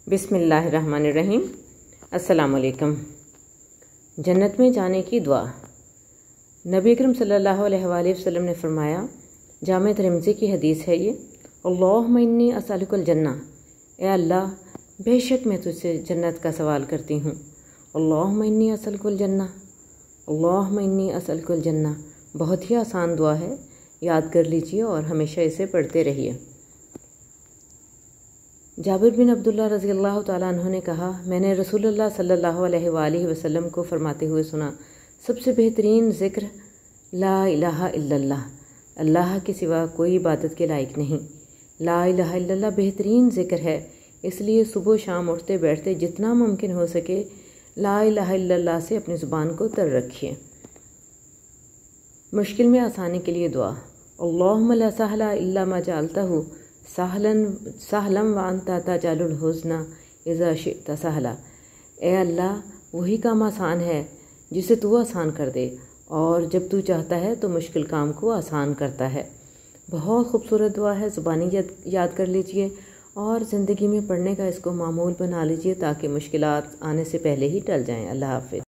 بسم اللہ الرحمن الرحیم۔ السلام علیکم۔ جنت میں جانے کی دعا۔ نبی اکرم صلی اللہ علیہ وآلہ وسلم نے فرمایا، جامع ترمذی کی حدیث ہے یہ، اللہم انی اسألک الجنہ، اے اللہ بے شک میں تجھ سے جنت کا سوال کرتی ہوں۔ اللہم انی اسألک الجنہ، اللہم انی اسألک الجنہ۔ بہت ہی آسان دعا ہے، یاد کر لیجئے اور ہمیشہ اسے پڑھتے رہیے۔ جابر بن عبداللہ رضی اللہ تعالیٰ عنہ نے کہا، میں نے رسول اللہ صلی اللہ علیہ وآلہ وسلم کو فرماتے ہوئے سنا، سب سے بہترین ذکر لا الہ الا اللہ، اللہ کے سوا کوئی عبادت کے لائق نہیں۔ لا الہ الا اللہ بہترین ذکر ہے، اس لیے صبح و شام اٹھتے بیٹھتے جتنا ممکن ہو سکے لا الہ الا اللہ سے اپنی زبان کو تر رکھیے۔ مشکل میں آسانی کے لیے دعا۔ اللہم لا سہل الا ما جعلتہ سہلا وانت تجعل الحزن اذا شئت سہلا۔ اے اللہ وہی کام آسان ہے جسے تو آسان کر دے، اور جب تو چاہتا ہے تو مشکل کام کو آسان کرتا ہے۔ بہت خوبصورت دعا ہے، زبانی یاد کر لیجئے اور زندگی میں پڑھنے کا اس کو معمول بنا لیجئے تاکہ مشکلات آنے سے پہلے ہی ٹل جائیں۔ اللہ حافظ۔